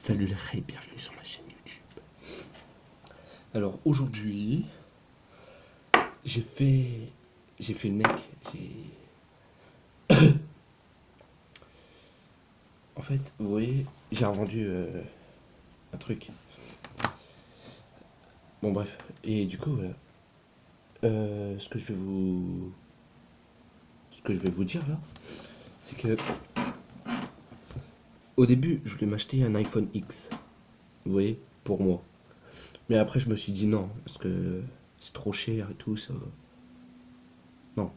Salut les rêves, bienvenue sur ma chaîne YouTube. Alors aujourd'hui, j'ai fait le mec, en fait, vous voyez, j'ai revendu un truc. Bon bref, et du coup, voilà. Ce que je vais vous dire là, c'est que au début, je voulais m'acheter un iPhone X, vous voyez, pour moi. Mais après, je me suis dit non, parce que c'est trop cher et tout, ça. Non.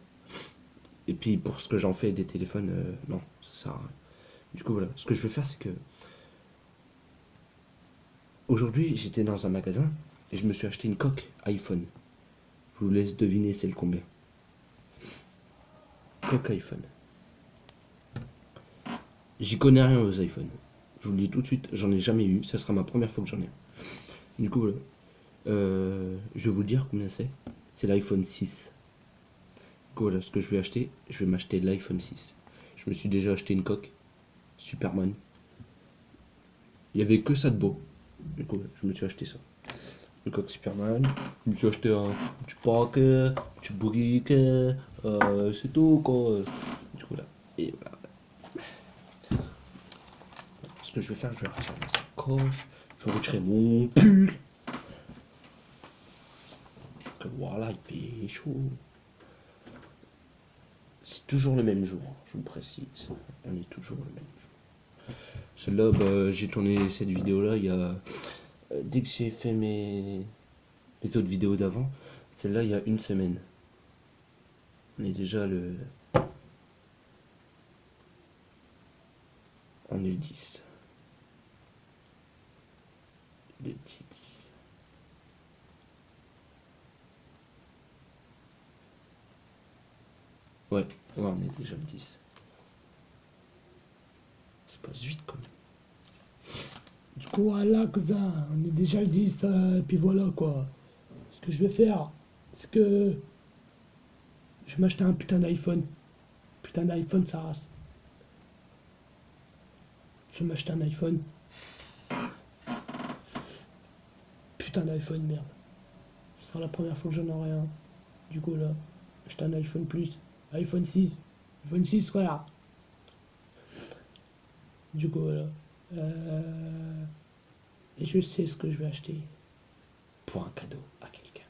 Et puis pour ce que j'en fais des téléphones, non, ça sert à rien. Du coup, voilà, ce que je vais faire, c'est que aujourd'hui, j'étais dans un magasin et je me suis acheté une coque iPhone. Je vous laisse deviner c'est le combien. Coque iPhone. J'y connais rien aux iPhones. Je vous le dis tout de suite, j'en ai jamais eu. Ça sera ma première fois que j'en ai. Du coup, voilà. Je vais vous le dire combien c'est. C'est l'iPhone 6. Du coup, voilà, ce que je vais acheter, je vais m'acheter l'iPhone 6. Je me suis déjà acheté une coque Superman. Il y avait que ça de beau. Du coup, je me suis acheté ça. Une coque Superman. Je me suis acheté un petit paquet, un petit brick, c'est tout quoi. Du coup là. Et voilà. Ce que je vais faire, je vais retirer ma sacoche, je vais retirer mon pull. Parce que voilà, il fait chaud. C'est toujours le même jour, je vous précise. On est toujours le même jour. Celle-là, bah, j'ai tourné cette vidéo-là il y a. Dès que j'ai fait les autres vidéos d'avant, celle-là il y a une semaine. On est déjà le. On est le 10. Le 10. Ouais, on est déjà le 10. Ça passe vite quand même. Du coup, voilà, cousin, on est déjà le 10, et puis voilà quoi. Ce que je vais faire, c'est que je vais m'acheter un putain d'iPhone. Putain d'iPhone, ça race. Je vais m'acheter un iPhone. Putain d'iPhone, merde. Ce sera la première fois que j'en aurai un. Du coup, là, acheter un iPhone plus. iPhone 6. iPhone 6, frère. Du coup, voilà. Et je sais ce que je vais acheter pour un cadeau à quelqu'un.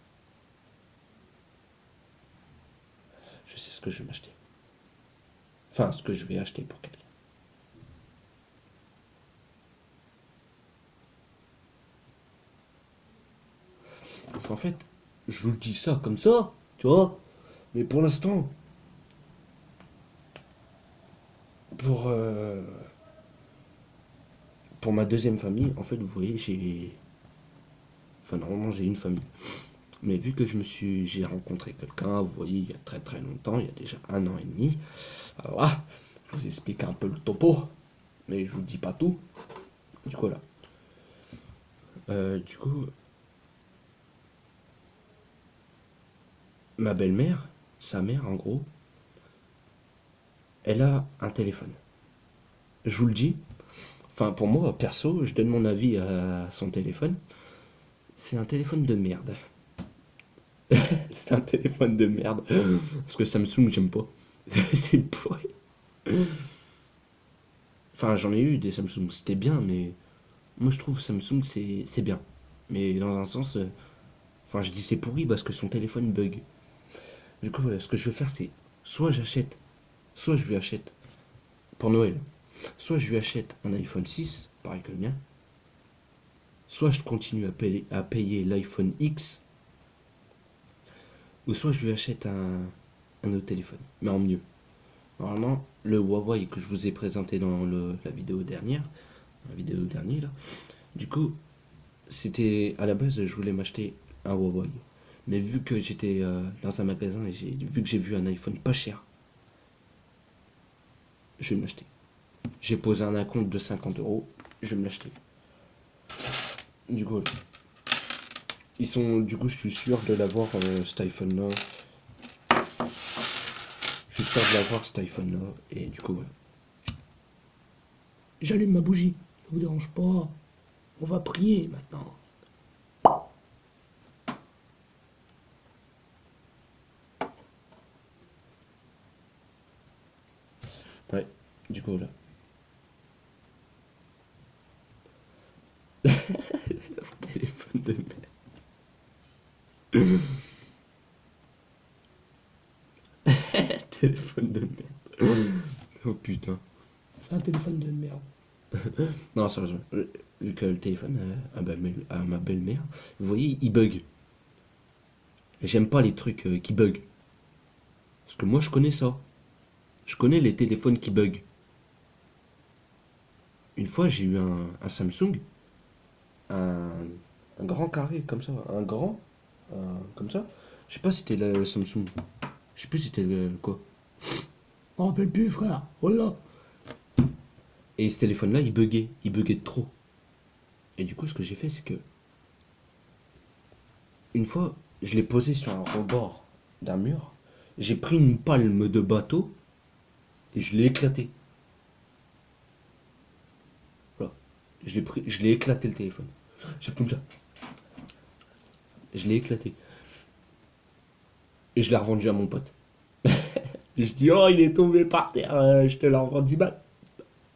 Je sais ce que je vais m'acheter. Enfin, ce que je vais acheter pour quelqu'un. Parce qu'en fait, je vous le dis ça comme ça, tu vois. Mais pour l'instant, pour, euh, pour ma deuxième famille, en fait, vous voyez, j'ai. Enfin, normalement, j'ai une famille. Mais vu que j'ai rencontré quelqu'un, vous voyez, il y a très très longtemps, il y a déjà 1 an et demi. Alors là, je vous explique un peu le topo, mais je vous dis pas tout. Du coup, là. Du coup, ma belle-mère, sa mère en gros, elle a un téléphone. Je vous le dis, enfin pour moi, perso, je donne mon avis à son téléphone. C'est un téléphone de merde. C'est un téléphone de merde. Parce que Samsung, j'aime pas. C'est pourri. Enfin, j'en ai eu des Samsung, c'était bien, mais moi je trouve Samsung c'est bien. Mais dans un sens, enfin je dis c'est pourri parce que son téléphone bug. Du coup voilà, ce que je vais faire c'est soit j'achète, soit je lui achète pour Noël, soit je lui achète un iPhone 6, pareil que le mien, soit je continue à payer l'iPhone X, ou soit je lui achète un autre téléphone, mais en mieux. Normalement, le Huawei que je vous ai présenté dans la vidéo dernière, là, du coup, c'était à la base, je voulais m'acheter un Huawei. Mais vu que j'étais dans un magasin et vu que j'ai vu un iPhone pas cher, je vais m'acheter. J'ai posé un acompte de 50 euros, je vais me l'acheter. Du coup, je suis sûr de l'avoir cet iPhone là. Je suis sûr de l'avoir cet iPhone là. Et du coup, voilà. J'allume ma bougie, ça vous dérange pas. On va prier maintenant. Ouais, du coup, là. Ce téléphone de merde. Téléphone de merde. Oh putain. C'est un téléphone de merde. Non, sérieusement. Vu que le téléphone à ma belle-mère, vous voyez, il bug. J'aime pas les trucs qui bug. Parce que moi, je connais ça. Je connais les téléphones qui bug. Une fois, j'ai eu un Samsung, un, un grand carré comme ça, comme ça. Je sais pas si c'était le Samsung. Je sais plus si c'était quoi. On rappelle plus, frère. Oh là. Et ce téléphone-là, il buguait de trop. Et du coup, ce que j'ai fait, c'est que une fois, je l'ai posé sur un rebord d'un mur. J'ai pris une palme de bateau et je l'ai éclaté. Voilà. Je l'ai éclaté le téléphone. J'ai comme ça. Je l'ai éclaté. Et je l'ai revendu à mon pote. Et je dis, oh, il est tombé par terre, je te l'ai revendu 10 balles.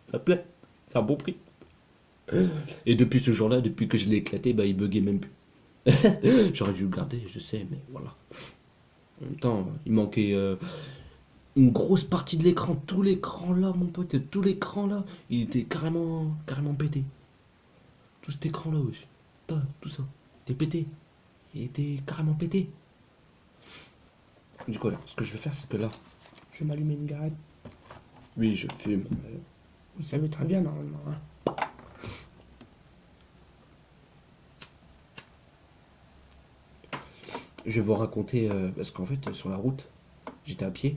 Ça plaît. C'est un bon prix. Et depuis ce jour-là, depuis que je l'ai éclaté, bah, il buguait même plus. J'aurais dû le garder, je sais, mais voilà. En même temps, il manquait une grosse partie de l'écran. Tout l'écran là, mon pote, tout l'écran là, il était carrément pété. Tout cet écran là aussi. Tout ça. Il était pété. Il était carrément pété. Du coup, là, ce que je vais faire, c'est que là, Je vais m'allumer une garette. oui, je fume. Vous savez très bien, normalement. Hein. Je vais vous raconter, parce qu'en fait, sur la route, j'étais à pied.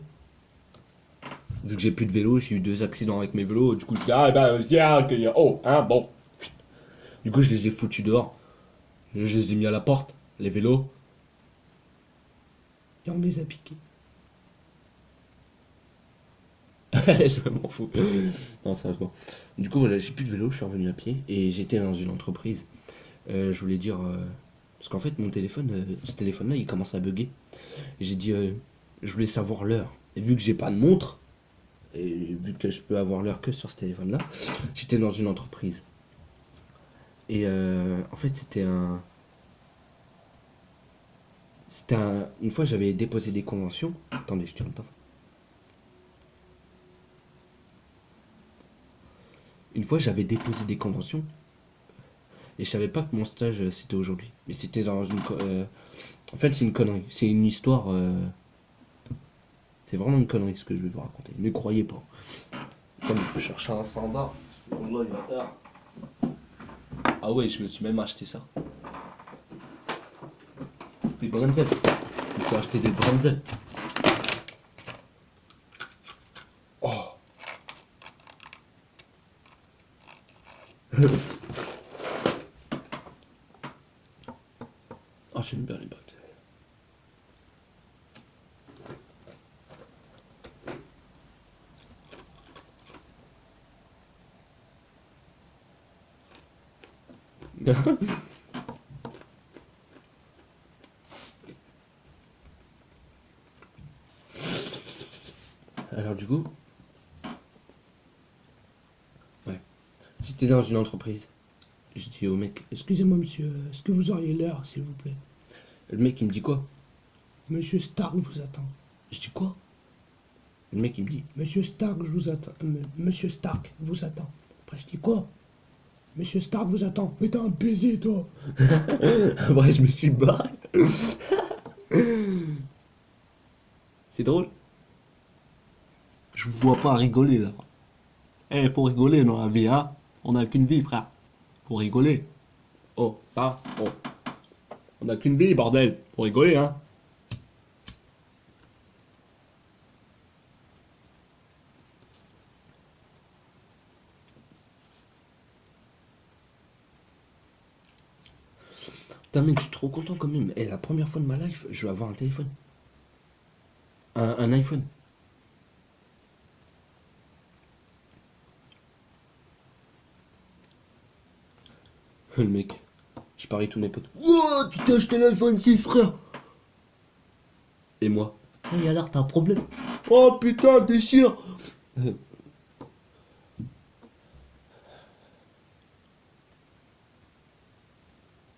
Vu que j'ai plus de vélo, j'ai eu 2 accidents avec mes vélos. Du coup, je dis, ah, ben, tiens, oh, hein, bon. Du coup, je les ai foutus dehors. Je les ai mis à la porte, les vélos. Et on les a piqués. Je m'en fous. Non, sérieusement. Du coup, voilà, j'ai plus de vélo, je suis revenu à pied. Et j'étais dans une entreprise. Je voulais dire. Parce qu'en fait, mon téléphone, ce téléphone-là, il commence à bugger. Et j'ai dit, je voulais savoir l'heure. Et vu que j'ai pas de montre, et vu que je peux avoir l'heure que sur ce téléphone-là, j'étais dans une entreprise. Et en fait, une fois, j'avais déposé des conventions. Attendez, je tiens le temps. Une fois, j'avais déposé des conventions. Et je savais pas que mon stage, c'était aujourd'hui. Mais c'était dans une. En fait, c'est une connerie. C'est une histoire. C'est vraiment une connerie ce que je vais vous raconter. Ne croyez pas. Attendez, je peux chercher un standard. Wallah, il va tard. Ah ouais, je me suis même acheté ça. Des brenzel. Je me suis acheté des brenzel. Oh. Oh, j'aime bien les bottes. Alors du coup, ouais. J'étais dans une entreprise. Je dis au mec, Excusez-moi, monsieur. Est-ce que vous auriez l'heure, s'il vous plaît? le mec il me dit quoi? Monsieur Stark vous attend. Je dis quoi? Le mec il me dit, Monsieur Stark, je vous attends. Monsieur Stark vous attend. Après, je dis quoi? Monsieur Stark vous attend. Mais t'es un baiser, toi. ouais, je me suis barré. C'est drôle. Je vous vois pas rigoler là. Eh, faut rigoler dans la vie, hein. On n'a qu'une vie, frère. Faut rigoler. Oh, ça, oh. On n'a qu'une vie, bordel. Faut rigoler, hein. Putain, mec, je suis trop content quand même. Et la première fois de ma life, je vais avoir un téléphone. Un iPhone. Le mec, je parie tous mes potes. Wow, tu t'es acheté l'iPhone 6, frère. Et moi? Et alors, t'as un problème? Oh putain, déchire.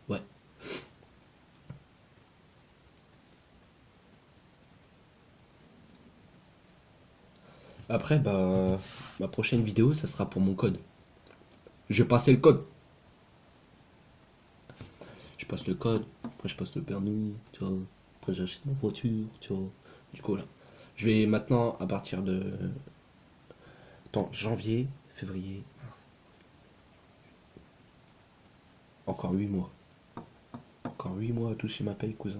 Ouais. Après, bah, ma prochaine vidéo, ça sera pour mon code. Je vais passer le code. Je passe le code, après je passe le permis, tu vois. Après j'achète ma voiture, tu vois. Du coup, là, je vais maintenant, à partir de... Attends, janvier, février, mars. Encore 8 mois. Encore 8 mois à toucher ma paye, cousin.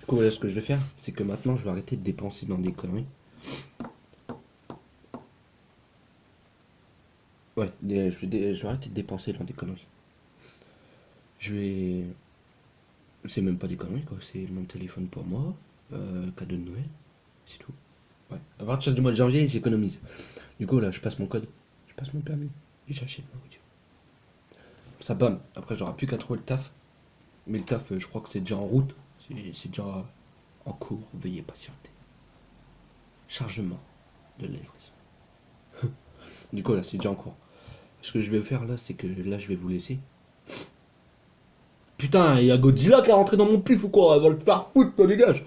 Du coup, voilà, ce que je vais faire, c'est que maintenant, je vais arrêter de dépenser dans des conneries. Ouais, je vais arrêter de dépenser dans des conneries. Je vais... C'est même pas des conneries, quoi. C'est mon téléphone pour moi, cadeau de Noël, c'est tout. Ouais. À partir du mois de janvier, j'économise. Du coup, là, je passe mon code, je passe mon permis, et j'achète ma voiture. Ça bam. Après, j'aurai plus qu'à trouver le taf. Mais le taf, je crois que c'est déjà en route. C'est déjà en cours. Veuillez patienter. Chargement de livraison. Du coup, là, c'est déjà en cours. Ce que je vais faire là, c'est que là, je vais vous laisser. Putain, il y a Godzilla qui est rentré dans mon pif ou quoi? Elle va le faire foutre, toi, dégage.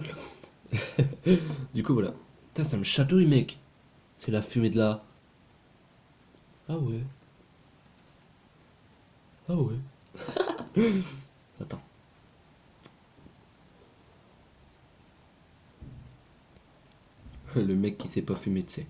Du coup, voilà. Putain, ça me chatouille, mec. C'est la fumée de la... Ah ouais. Ah ouais. Attends. Le mec qui sait pas fumer, tu sais.